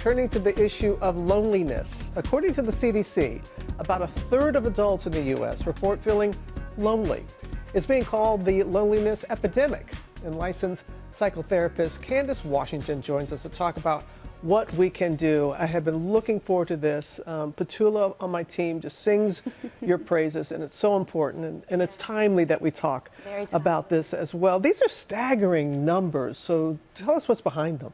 turning to the issue of loneliness. According to the CDC, about a third of adults in the U.S. report feeling lonely. It's being called the loneliness epidemic. And licensed psychotherapist Candace Washington joins us to talk about what we can do. I have been looking forward to this. Petula on my team just sings your praises, and it's so important, and it's timely that we talk about this as well. These are staggering numbers, so tell us what's behind them.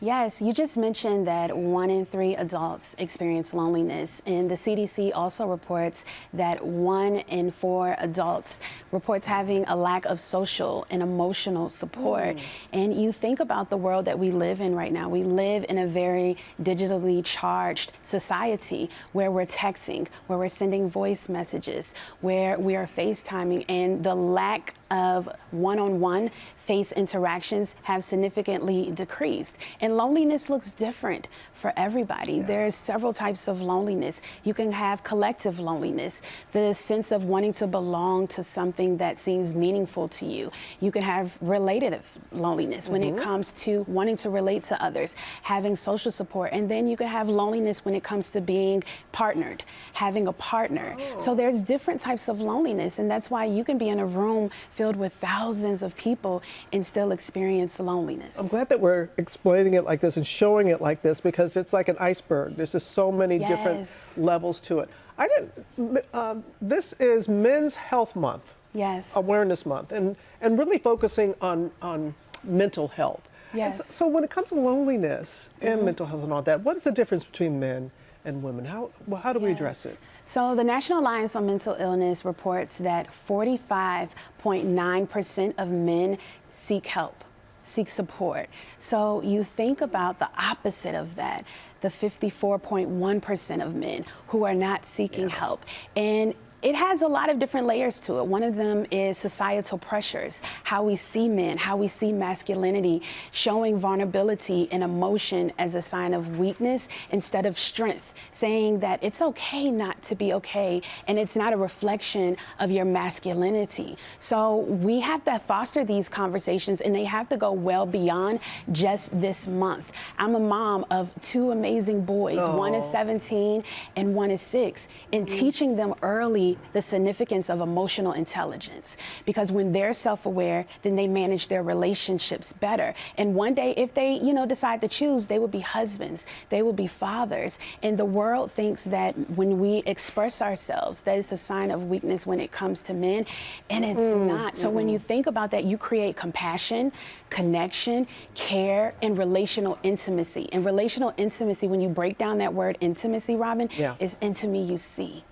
Yes, you just mentioned that 1 in 3 adults experience loneliness, and the CDC also reports that 1 in 4 adults reports having a lack of social and emotional support. And you think about the world that we live in right now. We live in a very digitally charged society where we're texting, where we're sending voice messages, where we are FaceTiming, and the lack of one-on-one face interactions have significantly decreased. And loneliness looks different for everybody. There's several types of loneliness. You can have collective loneliness, the sense of wanting to belong to something that seems meaningful to you. You can have relative loneliness when it comes to wanting to relate to others, having social support. And then you can have loneliness when it comes to being partnered, having a partner. So there's different types of loneliness, and that's why you can be in a room filled with thousands of people and still experience loneliness. I'm glad that we're explaining it like this and showing it like this, because it's like an iceberg. There's just so many different levels to it. This is Men's Health Month, Awareness Month, and really focusing on mental health. So when it comes to loneliness and mental health and all that, what is the difference between men and women? How do we address it? So the National Alliance on Mental Illness reports that 45.9% of men seek help, seek support. So you think about the opposite of that, the 54.1% of men who are not seeking help. And it has a lot of different layers to it. One of them is societal pressures, how we see men, how we see masculinity, showing vulnerability and emotion as a sign of weakness instead of strength, saying that it's okay not to be okay, and it's not a reflection of your masculinity. So we have to foster these conversations, and they have to go well beyond just this month. I'm a mom of 2 amazing boys. One is 17 and one is 6, and teaching them early the significance of emotional intelligence, because when they're self-aware, then they manage their relationships better. And one day, if they, decide to choose, they will be husbands, they will be fathers. And the world thinks that when we express ourselves, that is a sign of weakness when it comes to men, and it's not. So when you think about that, you create compassion, connection, care, and relational intimacy. And relational intimacy, when you break down that word intimacy, Robin, is into me you see.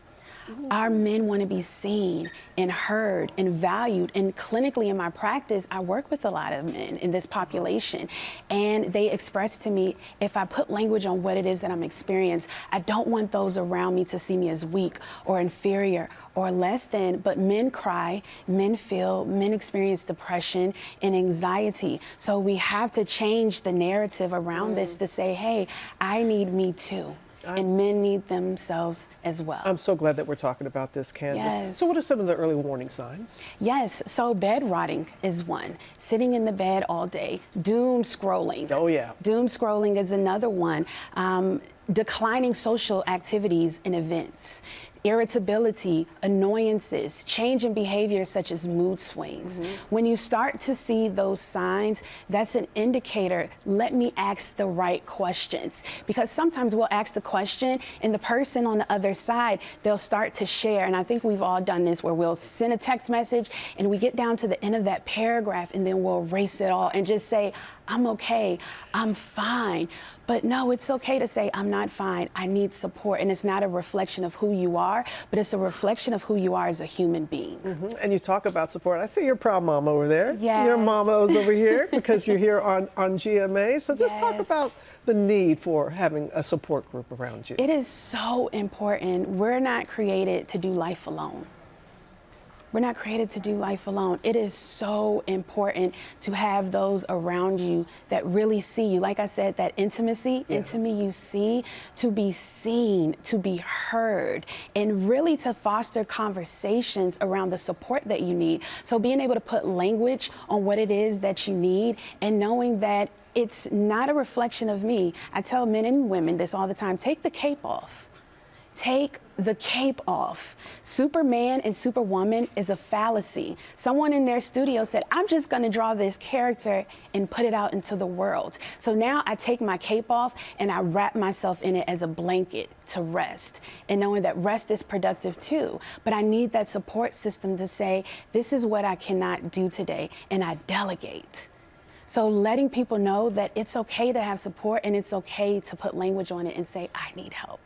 Our men want to be seen and heard and valued. And clinically in my practice, I work with a lot of men in this population. And they express to me, if I put language on what it is that I'm experiencing, I don't want those around me to see me as weak or inferior or less than. But men cry, men feel, men experience depression and anxiety. So we have to change the narrative around this to say, hey, I need me too. And men need themselves as well. I'm so glad that we're talking about this, Candace. So what are some of the early warning signs? So bed rotting is one. Sitting in the bed all day. Doom scrolling. Doom scrolling is another one. Declining social activities and events. Irritability, annoyances, change in behavior such as mood swings. When you start to see those signs, that's an indicator. Let me ask the right questions, because sometimes we'll ask the question and the person on the other side, they'll start to share. And I think we've all done this, where we'll send a text message and we get down to the end of that paragraph and then we'll erase it all and just say, I'm okay, I'm fine. But no, it's okay to say, I'm not fine, I need support. And it's not a reflection of who you are, but it's a reflection of who you are as a human being. And you talk about support. I see your proud mom over there. Your mama is over here because you're here on GMA. So just talk about the need for having a support group around you. It is so important. We're not created to do life alone. We're not created to do life alone. It is so important to have those around you that really see you. Like I said, that intimacy, into me you see, to be seen, to be heard, and really to foster conversations around the support that you need. So being able to put language on what it is that you need, and knowing that it's not a reflection of me. I tell men and women this all the time: take the cape off. Take the cape off. Superman and Superwoman is a fallacy. Someone in their studio said, I'm just going to draw this character and put it out into the world. So now I take my cape off and I wrap myself in it as a blanket to rest, and knowing that rest is productive too. But I need that support system to say, this is what I cannot do today, and I delegate. So letting people know that it's okay to have support, and it's okay to put language on it and say, I need help.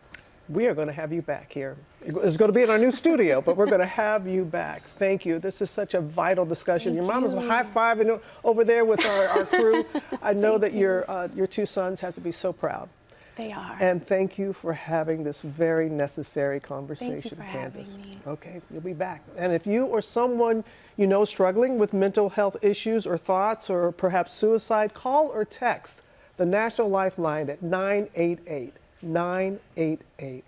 We are going to have you back here. It's going to be in our new studio, but we're going to have you back. Thank you. This is such a vital discussion. Your mom is high-fiving over there with our crew. I know that your two sons have to be so proud. They are. And thank you for having this very necessary conversation, Thank you for Candace. having me. Okay, you'll be back. And if you or someone you know struggling with mental health issues or thoughts or perhaps suicide, call or text the National Lifeline at 988. 988.